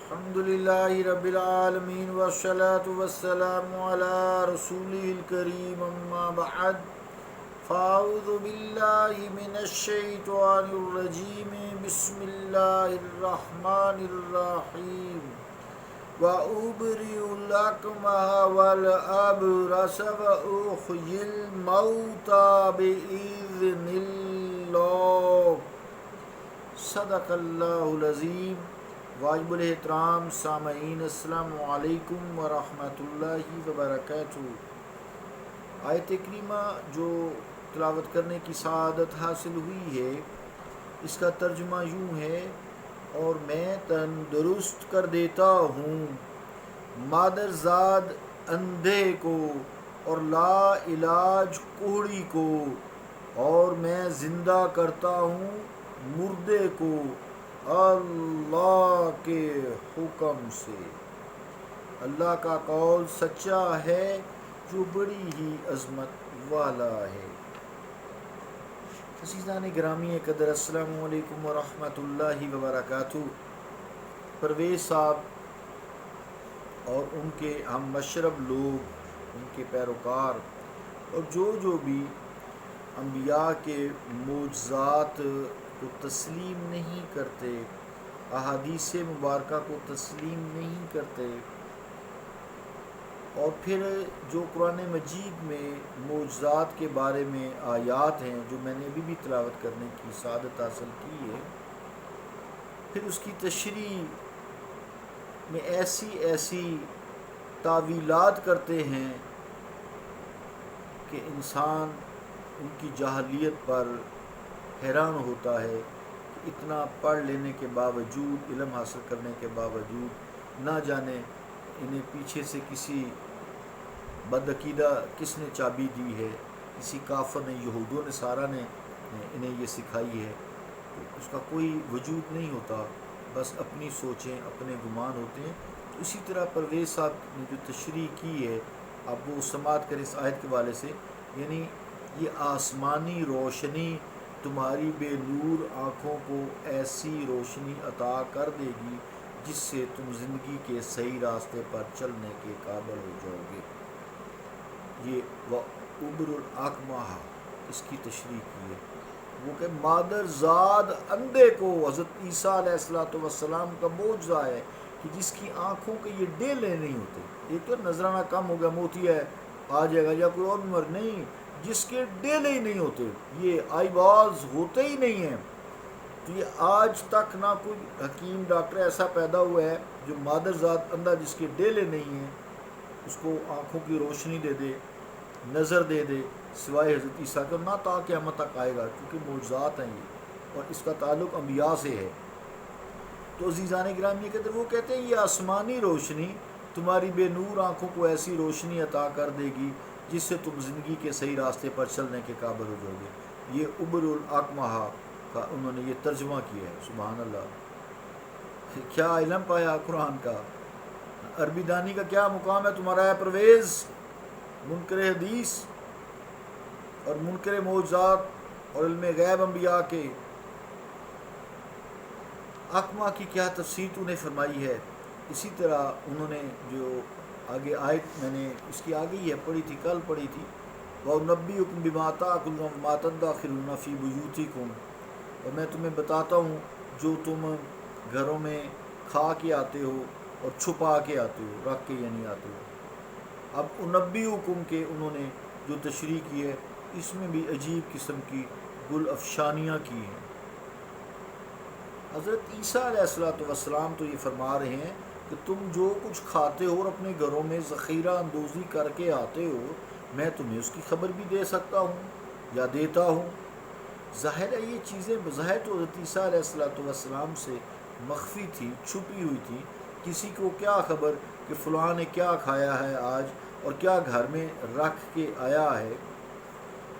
الحمد لله رب العالمين والصلاة والسلام على رسوله الكريم أما بعد فأعوذ بالله من الشيطان الرجيم بسم الله الرحمن الرحيم وأبرئ الأكمه والأبرص وأحيي الموتى بإذن الله صدق اللہ العظیم۔ واجب الاحترام سامعین، السلام علیکم ورحمۃ اللہ وبرکاتہ۔ آیت کریمہ جو تلاوت کرنے کی سعادت حاصل ہوئی ہے، اس کا ترجمہ یوں ہے: اور میں تندرست کر دیتا ہوں مادرزاد اندھے کو اور لا علاج کوڑی کو، اور میں زندہ کرتا ہوں مردے کو اللہ کے حکم سے۔ اللہ کا قول سچا ہے جو بڑی ہی عظمت والا ہے۔ عزیزان گرامی قدر، السلام علیکم ورحمۃ اللہ وبرکاتہ۔ پرویز صاحب اور ان کے ہم مشرب لوگ، ان کے پیروکار، اور جو بھی انبیاء کے معجزات کو تسلیم نہیں کرتے، احادیث مبارکہ کو تسلیم نہیں کرتے، اور پھر جو قرآن مجید میں معجزات کے بارے میں آیات ہیں جو میں نے ابھی بھی تلاوت کرنے کی سعادت حاصل کی ہے، پھر اس کی تشریح میں ایسی تعویلات کرتے ہیں کہ انسان ان کی جاہلیت پر حیران ہوتا ہے کہ اتنا پڑھ لینے کے باوجود، علم حاصل کرنے کے باوجود، نہ جانے انہیں پیچھے سے کسی بدعقیدہ کس نے چابی دی ہے، کسی کافر نے، یہود و نصارہ نے انہیں یہ سکھائی ہے۔ اس کا کوئی وجود نہیں ہوتا، بس اپنی سوچیں، اپنے گمان ہوتے ہیں۔ تو اسی طرح پرویز صاحب نے جو تشریح کی ہے، آپ وہ سماعت کریں اس آیت کے والے سے، یعنی یہ آسمانی روشنی تمہاری بے نور آنکھوں کو ایسی روشنی عطا کر دے گی جس سے تم زندگی کے صحیح راستے پر چلنے کے قابل ہو جاؤ گے۔ یہ وَأُبْرِئُ الْأَكْمَحَ اس کی تشریح کی ہے۔ وہ کہ مادرزاد اندھے کو، حضرت عیسیٰ علیہ السلام کا معجزہ ہے کہ جس کی آنکھوں کے یہ ڈیلے نہیں ہوتے۔ ایک تو نذرانہ کم ہو گیا، موتی ہے، آ جائے گا، یا کوئی اور بیمار نہیں، جس کے ڈیلے ہی نہیں ہوتے، یہ آئی باز ہوتے ہی نہیں ہیں۔ تو یہ آج تک نہ کوئی حکیم ڈاکٹر ایسا پیدا ہوا ہے جو مادرزاد اندھا جس کے ڈیلے نہیں ہیں اس کو آنکھوں کی روشنی دے دے، نظر دے دے، سوائے حضرت عیسیٰ کا، نہ تا قیامت تک آئے گا، کیونکہ معجزات ہیں یہ، اور اس کا تعلق انبیاء سے ہے۔ تو عزیزان گرامی قدر، وہ کہتے ہیں یہ آسمانی روشنی تمہاری بے نور آنکھوں کو ایسی روشنی عطا کر دے گی جس سے تم زندگی کے صحیح راستے پر چلنے کے قابل ہو جاؤ گے۔ یہ ابر الاکمہ کا انہوں نے یہ ترجمہ کیا ہے۔ سبحان اللہ، کیا علم پایا قرآن کا! عربی دانی کا کیا مقام ہے تمہارا ہے پرویز! منکر حدیث اور منکر معجزات اور علم غیب انبیاء کے، اکما کی کیا تفسیر تو نے فرمائی ہے۔ اسی طرح انہوں نے جو آگے آیت میں نے اس کی آگے ہی ہے پڑھی تھی، کل پڑھی تھی، وَأُنَبِّئُكُم بِمَا تَأْكُلُونَ وَمَا تَدَّخِرُونَ فِي بُيُوتِكُمْ، اور میں تمہیں بتاتا ہوں جو تم گھروں میں کھا کے آتے ہو اور چھپا کے آتے ہو، رکھ کے یعنی آتے ہو۔ اب انبیکم کے انہوں نے جو تشریح کی ہے، اس میں بھی عجیب قسم کی گل افشانیاں کی ہیں۔ حضرت عیسیٰ علیہ السلام تو یہ فرما رہے ہیں کہ تم جو کچھ کھاتے ہو اور اپنے گھروں میں ذخیرہ اندوزی کر کے آتے ہو، میں تمہیں اس کی خبر بھی دے سکتا ہوں یا دیتا ہوں۔ ظاہر ہے یہ چیزیں بظاہر تو حضرت عیسیٰ علیہ السلام سے مخفی تھی، چھپی ہوئی تھی۔ کسی کو کیا خبر کہ فلاں نے کیا کھایا ہے آج اور کیا گھر میں رکھ کے آیا ہے،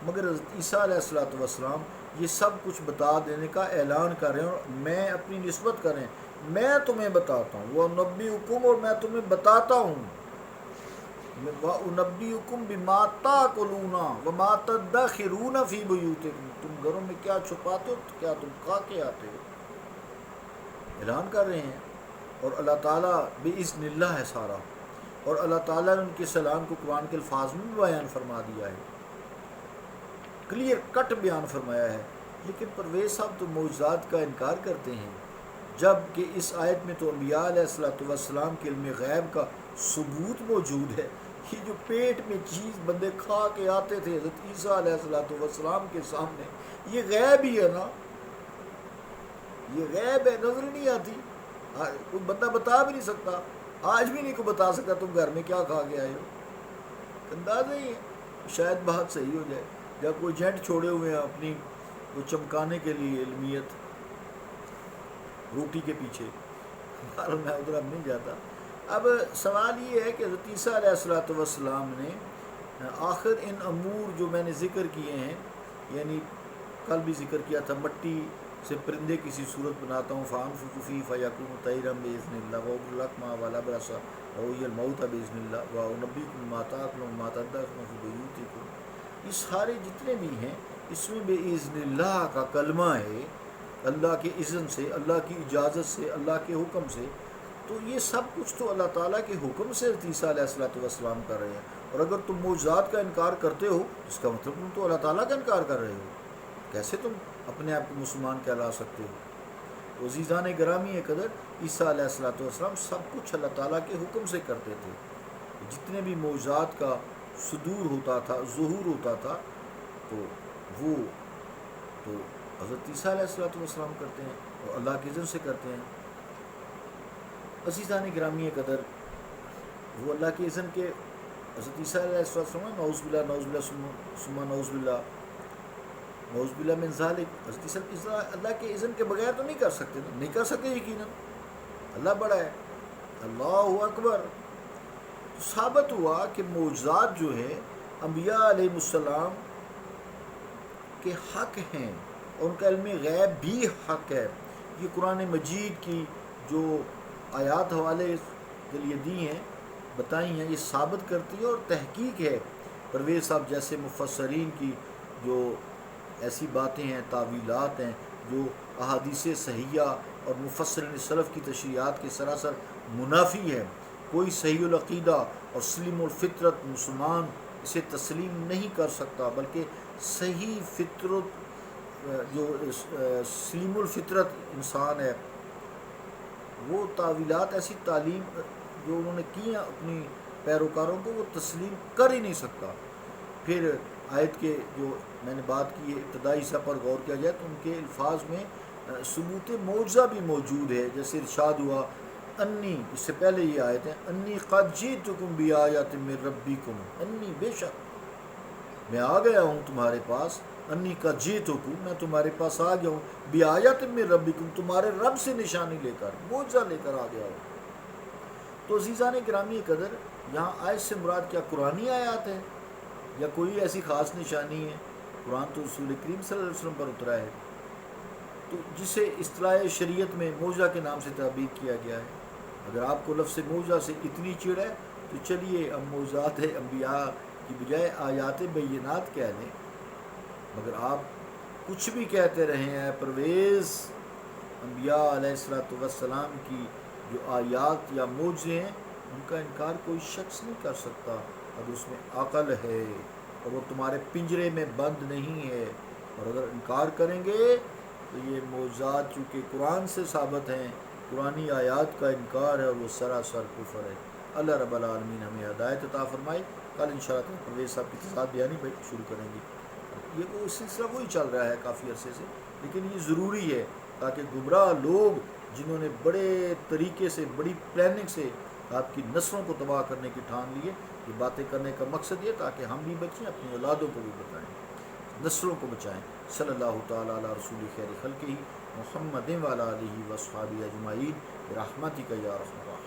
مگر حضرت عیسیٰ علیہ السلام یہ سب کچھ بتا دینے کا اعلان کر رہے ہیں، اور میں اپنی نسبت کر رہے ہیں، میں تمہیں بتاتا ہوں، وَأُنَبِّئُكُم، اور میں تمہیں بتاتا ہوں، وَأُنَبِّئُكُم بِمَا تَأْكُلُونَ وَمَا تَدَّخِرُونَ فِي بُيُوتِكُم، تم گھروں میں کیا چھپاتے ہو، کیا تم کھا کے آتے ہو، اعلان کر رہے ہیں۔ اور اللہ تعالیٰ بِإِذْنِ اللہ ہے سارا، اور اللہ تعالیٰ نے ان کے سلام کو قرآن کے الفاظ میں بھی بیان فرما دیا ہے، کلیئر کٹ بیان فرمایا ہے۔ لیکن پرویز صاحب تو معجزات کا انکار کرتے ہیں، جب کہ اس آیت میں تو انبیاء علیہ السلام کے علم غیب کا ثبوت موجود ہے۔ یہ جو پیٹ میں چیز بندے کھا کے آتے تھے حضرت عیسیٰ علیہ السلام کے سامنے، یہ غیب ہی ہے نا، یہ غیب ہے، نظر نہیں آتی، کوئی بندہ بتا بھی نہیں سکتا، آج بھی نہیں کوئی بتا سکتا تم گھر میں کیا کھا کے آئے ہو، اندازہ ہی ہے۔ شاید بات صحیح ہو جائے، یا کوئی جینٹ چھوڑے ہوئے ہیں اپنی وہ چمکانے کے لیے علمیت روٹی کے پیچھے، میں ادھر اب نہیں جاتا۔ اب سوال یہ ہے کہ حضرت عیسیٰ علیہ السلام نے آخر ان امور جو میں نے ذکر کیے ہیں، یعنی کل بھی ذکر کیا تھا، مٹی سے پرندے کسی صورت بناتا ہوں، فَأَنفُخُ فِيهِ فَيَكُونُ طَيْرًا بِإِذْنِ اللَّهِ وَأُبْرِئُ الْأَكْمَحَ وَالْأَبْرَصَ وَأُحْيِي الْمَوْتَى بِإِذْنِ اللَّهِ وَأُنَبِّئُكُم بِمَا تَأْكُلُونَ وَمَا تَدَّخِرُونَ فِي بُيُوتِكُمْ۔ یہ سارے جتنے بھی ہیں اس میں بِإِذْنِ اللَّهِ کا کلمہ ہے، اللہ کے اذن سے، اللہ کی اجازت سے، اللہ کے حکم سے، تو یہ سب کچھ تو اللہ تعالیٰ کے حکم سے عیسیٰ علیہ السلام کر رہے ہیں۔ اور اگر تم معجزات کا انکار کرتے ہو، اس کا مطلب تم تو اللہ تعالیٰ کا انکار کر رہے ہو، کیسے تم اپنے آپ کو مسلمان کہلا سکتے ہو؟ تو عزیزان گرامی قدر، عیسیٰ علیہ السلام سب کچھ اللہ تعالیٰ کے حکم سے کرتے تھے۔ جتنے بھی معجزات کا صدور ہوتا تھا، ظہور ہوتا تھا، تو وہ تو حضرت عیسیٰ علیہ السلام کرتے ہیں اور اللہ کے اذن سے کرتے ہیں۔ عزیزان گرامی قدر، وہ اللہ کے اذن کے حضرت عیسیٰ علیہ السلام، نعوذ باللہ نعوذ باللہ ثم نعوذ باللہ نعوذ باللہ من ذالک، حضرت عیسیٰ اللہ کے اذن کے بغیر تو نہیں کر سکتے، نہیں کر سکتے یقیناً، اللہ بڑا ہے، اللہ اکبر۔ ثابت ہوا کہ معجزات جو ہے انبیاء علیہ السلام کے حق ہیں، اور ان کا علم غیب بھی حق ہے۔ یہ قرآن مجید کی جو آیات حوالے کے لیے دی ہیں، بتائی ہیں، یہ ثابت کرتی ہے اور تحقیق ہے۔ پرویز صاحب جیسے مفسرین کی جو ایسی باتیں ہیں، تعویلات ہیں، جو احادیث صحیحہ اور مفسرین سلف کی تشریحات کے سراسر منافی ہے، کوئی صحیح العقیدہ اور سلیم الفطرت مسلمان اسے تسلیم نہیں کر سکتا، بلکہ صحیح فطرت جو سلیم الفطرت انسان ہے، وہ تعویلات، ایسی تعلیم جو انہوں نے کی ہیں اپنی پیروکاروں کو، وہ تسلیم کر ہی نہیں سکتا۔ پھر آیت کے جو میں نے بات کی ہے ابتدائی حصہ پر غور کیا جائے تو ان کے الفاظ میں ثبوت معجزہ بھی موجود ہے، جیسے ارشاد ہوا انی، اس سے پہلے یہ آیت ہے، انی قد جئتکم بآیات من ربکم، انی بے شک میں آ گیا ہوں تمہارے پاس، انی قد جئتکم میں تمہارے پاس آ گیا ہوں، بآیات من ربکم تمہارے رب سے نشانی لے کر، معجزہ لے کر آ گیا ہوں۔ تو عزیزان گرامی قدر، یہاں آیت سے مراد کیا قرآنی آیات ہے یا کوئی ایسی خاص نشانی ہے؟ قرآن تو رسول کریم صلی اللہ علیہ وسلم پر اترا ہے، تو جسے اصطلاح شریعت میں معجزہ کے نام سے تعبیر کیا گیا ہے۔ اگر آپ کو لفظ معجزہ سے اتنی چڑ ہے تو چلیے ہم معجزات انبیاء کی بجائے آیات بینات کہہ لیں، مگر آپ کچھ بھی کہتے رہے ہیں، پرویز انبیاء علیہ السلام کی جو آیات یا معجزے ہیں ان کا انکار کوئی شخص نہیں کر سکتا، اگر اس میں عقل ہے اور وہ تمہارے پنجرے میں بند نہیں ہے، اور اگر انکار کریں گے تو یہ معجزات چونکہ قرآن سے ثابت ہیں، قرآنی آیات کا انکار ہے اور وہ سراسر کفر ہے۔ اللہ رب العالمین ہمیں ہدایت عطا فرمائے۔ کل انشاءاللہ پرویز صاحب کی تضاد بیانی شروع کریں گے۔ یہ وہ سلسلہ وہی چل رہا ہے کافی عرصے سے، لیکن یہ ضروری ہے تاکہ گمراہ لوگ جنہوں نے بڑے طریقے سے، بڑی پلاننگ سے آپ کی نسلوں کو تباہ کرنے کی ٹھان لیے، یہ باتیں کرنے کا مقصد یہ تاکہ ہم بھی بچیں، اپنی اولادوں کو بھی بتائیں، نسلوں کو بچائیں۔ صلی اللہ تعالیٰ علی رسول خیر خلقہ محمد وعلی آلہ وصحبہ اجمعین برحمتک یا ارحم الراحمین۔